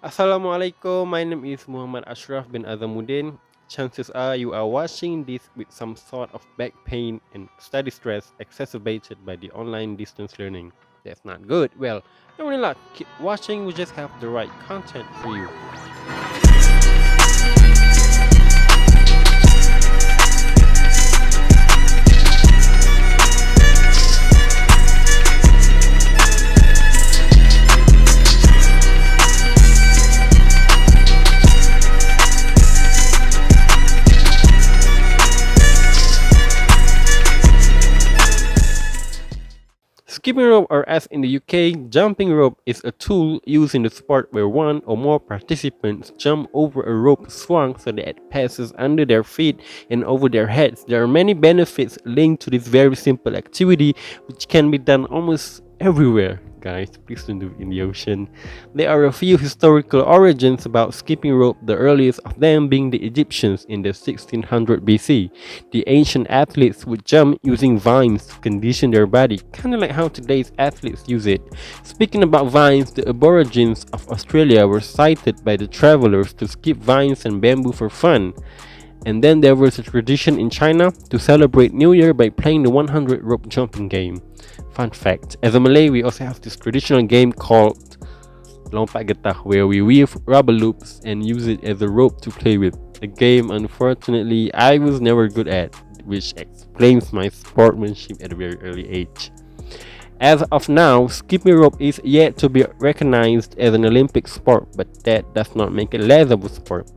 Assalamualaikum, my name is Muhammad Ashraf bin Azamuddin. Chances are you are watching this with some sort of back pain and study stress exacerbated by the online distance learning. That's not good. Well, don't worry, lot. Keep watching, we just have the right content for you. Skipping rope, or as in the UK, jumping rope is a tool used in the sport where one or more participants jump over a rope swung so that it passes under their feet and over their heads. There are many benefits linked to this very simple activity, which can be done almost everywhere. Guys, please don't do it in the ocean. There are a few historical origins about skipping rope, the earliest of them being the Egyptians in the 1600 BC. The ancient athletes would jump using vines to condition their body, kind of like how today's athletes use it. Speaking about vines, the Aborigines of Australia were cited by the travelers to skip vines and bamboo for fun. And then there was a tradition in China to celebrate New Year by playing the 100 rope jumping game. Fun fact, as a Malay, we also have this traditional game called Lompat Getah, where we weave rubber loops and use it as a rope to play with. A game, unfortunately, I was never good at, which explains my sportsmanship at a very early age. As of now, skipping rope is yet to be recognized as an Olympic sport, but that does not make it less of a sport.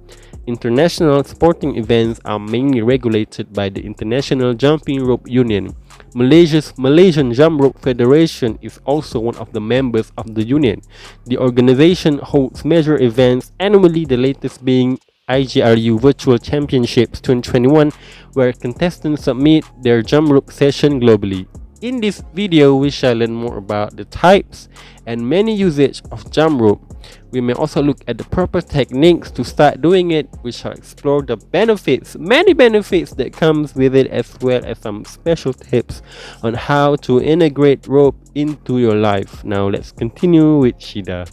International sporting events are mainly regulated by the International Jumping Rope Union. Malaysia's Malaysian Jump Rope Federation is also one of the members of the union. The organization holds major events annually, the latest being IGRU Virtual Championships 2021, where contestants submit their jump rope session globally. In this video, we shall learn more about the types and many usage of jump rope. We may also look at the proper techniques to start doing it. We shall explore the benefits, many benefits that comes with it, as well as some special tips on how to integrate rope into your life. Now let's continue with Shida.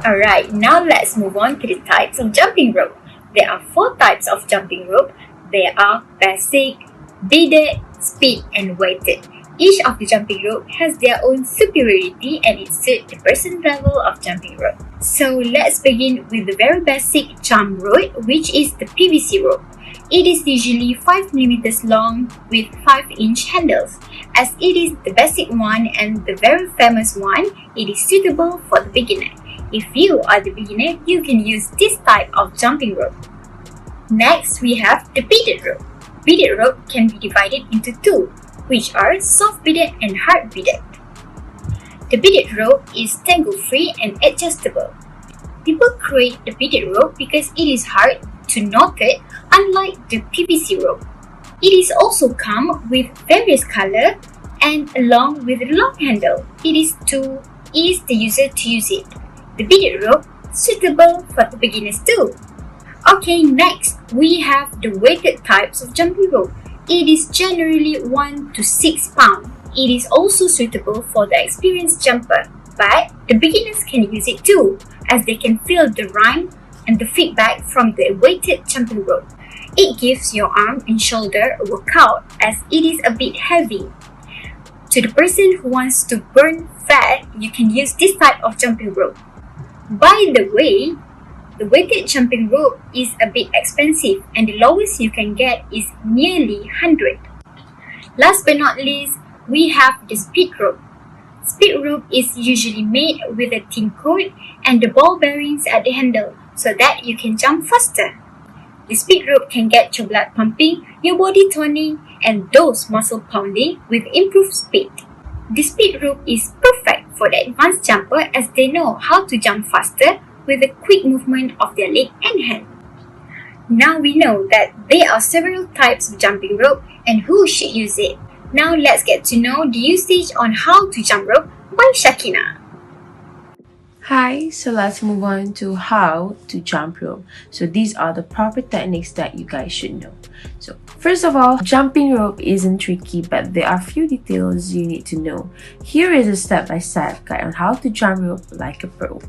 Alright, now let's move on to the types of jumping rope. There are 4 types of jumping rope. They are basic, beaded, speed, and weighted. Each of the jumping rope has their own superiority and it suits the person's level of jumping rope. So let's begin with the very basic jump rope, which is the PVC rope. It is usually 5 mm long with 5-inch handles. As it is the basic one and the very famous one, it is suitable for the beginner. If you are the beginner, you can use this type of jumping rope. Next, we have the beaded rope. Beaded rope can be divided into 2, which are soft beaded and hard beaded. The beaded rope is tangle-free and adjustable. People create the beaded rope because it is hard to knot it, unlike the PVC rope. It is also come with various color and along with a long handle. It is to ease the user to use it. The beaded rope suitable for the beginners too. Okay, next we have the weighted types of jumping rope. It is generally 1 to 6 pounds. It is also suitable for the experienced jumper, but the beginners can use it too, as they can feel the rhyme and the feedback from the weighted jumping rope. It gives your arm and shoulder a workout as it is a bit heavy. To the person who wants to burn fat, you can use this type of jumping rope. By the way, the weighted jumping rope is a bit expensive and the lowest you can get is nearly 100. Last but not least, we have the speed rope. Speed rope is usually made with a thin coat and the ball bearings at the handle so that you can jump faster. The speed rope can get your blood pumping, your body toning, and those muscle pounding with improved speed. The speed rope is perfect for the advanced jumper as they know how to jump faster with a quick movement of their leg and hand. Now we know that there are several types of jumping rope and who should use it. Now let's get to know the usage on how to jump rope by Shakina. Hi, so let's move on to how to jump rope. So these are the proper techniques that you guys should know. So first of all, jumping rope isn't tricky, but there are a few details you need to know. Here is a step-by-step guide on how to jump rope like a pro.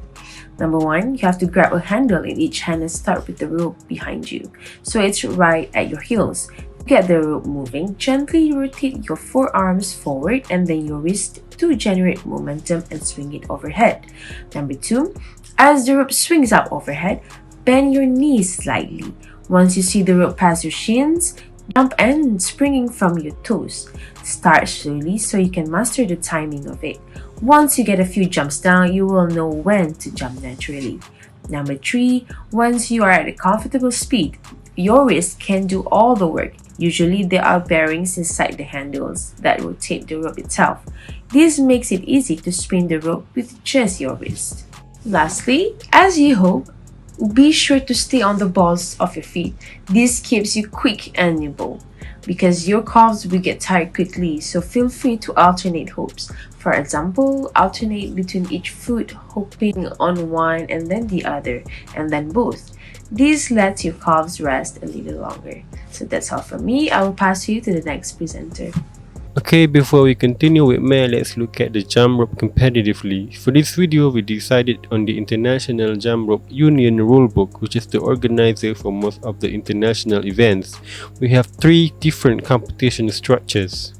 Number one, you have to grab a handle in each hand and start with the rope behind you, so it's right at your heels. To get the rope moving, gently rotate your forearms forward and then your wrist to generate momentum and swing it overhead. Number two, as the rope swings up overhead, bend your knees slightly. Once you see the rope pass your shins, jump and springing from your toes. Start slowly so you can master the timing of it. Once you get a few jumps down, you will know when to jump naturally. Number three, once you are at a comfortable speed, your wrist can do all the work. Usually there are bearings inside the handles that rotate the rope itself. This makes it easy to spin the rope with just your wrist. Lastly, as you hope, be sure to stay on the balls of your feet. This keeps you quick and nimble because your calves will get tired quickly, so feel free to alternate hopes. For example, alternate between each foot, hopping on one and then the other, and then both. This lets your calves rest a little longer. So that's all from me. I will pass you to the next presenter. Okay, before we continue with Mel, let's look at the jump rope competitively. For this video, we decided on the International Jump Rope Union Rulebook, which is the organizer for most of the international events. We have three different competition structures.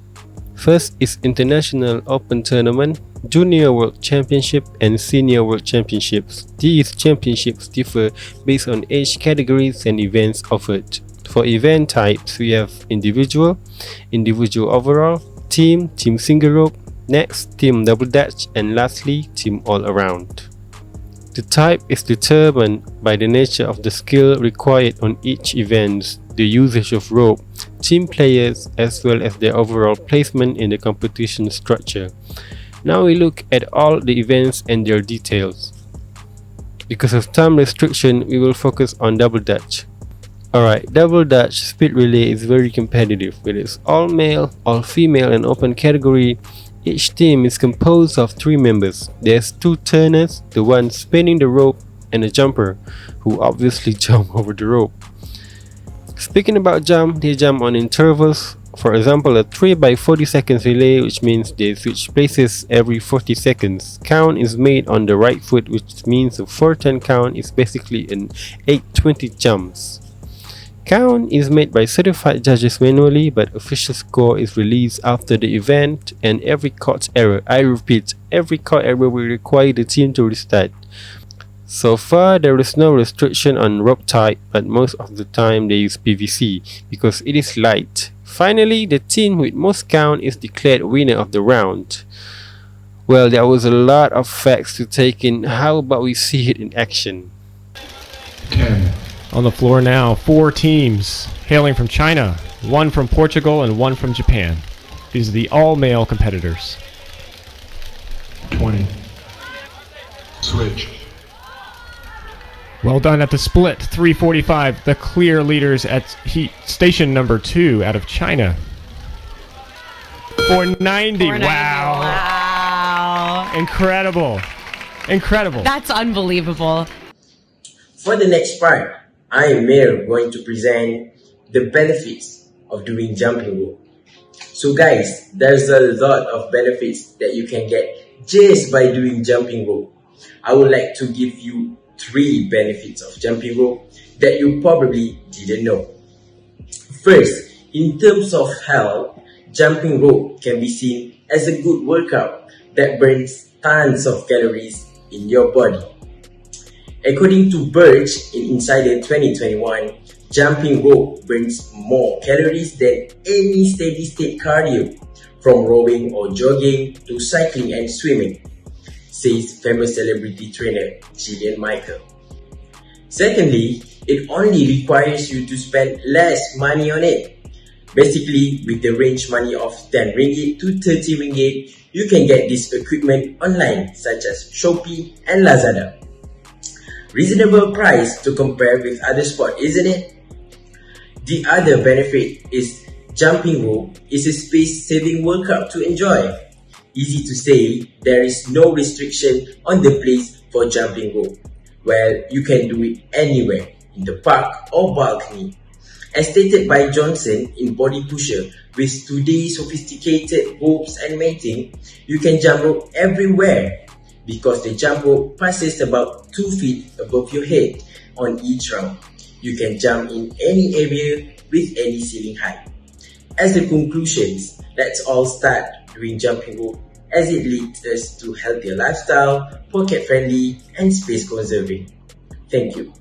First is International Open Tournament, Junior World Championship, and Senior World Championships. These championships differ based on age categories and events offered. For event types, we have individual, individual overall, team single rope, next team double dutch, and lastly team all around. The type is determined by the nature of the skill required on each event, the usage of rope, team players, as well as their overall placement in the competition structure. Now we look at all the events and their details. Because of time restriction, we will focus on double dutch. Alright, double dutch speed relay is very competitive. With its all male, all female and open category, each team is composed of 3 members. There's 2 turners, the one spinning the rope, and a jumper, who obviously jump over the rope. Speaking about jump, they jump on intervals. For example, a 3 by 40 seconds relay, which means they switch places every 40 seconds. Count is made on the right foot, which means a 410 count is basically an 820 jumps. Count is made by certified judges manually, but official score is released after the event, and every caught error, I repeat, every caught error will require the team to restart. So far, there is no restriction on rope type, but most of the time they use PVC because it is light. Finally, the team with most count is declared winner of the round. Well, there was a lot of facts to take in. How about we see it in action? 10. On the floor now, 4 teams hailing from China, 1 from Portugal and 1 from Japan. These are the all-male competitors. 20. Switch. Well done at the split, 3:45. The clear leaders at heat station number 2 out of China. 490. Wow. Wow. Incredible. Incredible. That's unbelievable. For the next part, I am Mir going to present the benefits of doing jumping rope. So guys, there's a lot of benefits that you can get just by doing jumping rope. I would like to give you 3 benefits of jumping rope that you probably didn't know. First, in terms of health, jumping rope can be seen as a good workout that burns tons of calories in your body. According to Birch in Insider 2021, jumping rope burns more calories than any steady-state cardio, from rowing or jogging to cycling and swimming, says famous celebrity trainer Jillian Michael. Secondly, it only requires you to spend less money on it. Basically, with the range money of 10 ringgit to 30 ringgit, you can get this equipment online such as Shopee and Lazada. Reasonable price to compare with other sport, isn't it? The other benefit is jumping rope is a space-saving workout to enjoy. Easy to say, there is no restriction on the place for jumping rope. Well, you can do it anywhere, in the park or balcony. As stated by Johnson in Body Pusher, with today's sophisticated ropes and mating, you can jump rope everywhere. because the jump rope passes about 2 feet above your head on each round. You can jump in any area with any ceiling height. As the conclusions, let's all start doing jumping rope as it leads us to healthier lifestyle, pocket friendly, and space conserving. Thank you.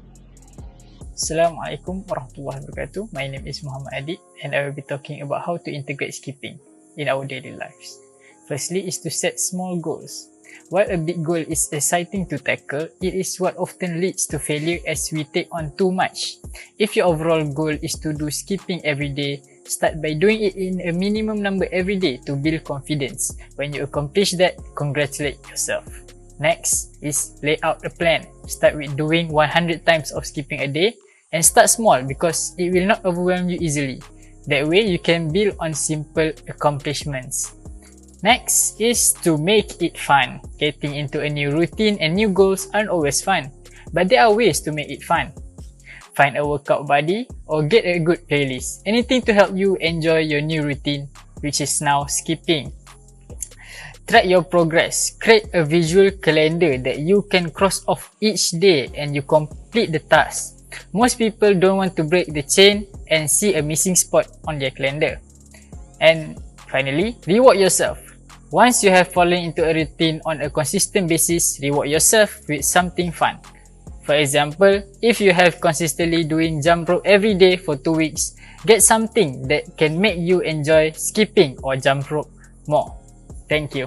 Assalamualaikum warahmatullahi wabarakatuh. My name is Muhammad Adib and I will be talking about how to integrate skipping in our daily lives. Firstly is to set small goals. While a big goal is exciting to tackle, it is what often leads to failure as we take on too much. If your overall goal is to do skipping every day, start by doing it in a minimum number every day to build confidence. When you accomplish that, congratulate yourself. Next is lay out a plan. Start with doing 100 times of skipping a day and start small because it will not overwhelm you easily. That way you can build on simple accomplishments. Next is to make it fun. Getting into a new routine and new goals aren't always fun, but there are ways to make it fun. Find a workout buddy or get a good playlist. Anything to help you enjoy your new routine, which is now skipping. Track your progress. Create a visual calendar that you can cross off each day and you complete the task. Most people don't want to break the chain and see a missing spot on their calendar. And finally, reward yourself. Once you have fallen into a routine on a consistent basis, reward yourself with something fun. For example, if you have consistently doing jump rope every day for 2 weeks, get something that can make you enjoy skipping or jump rope more. Thank you.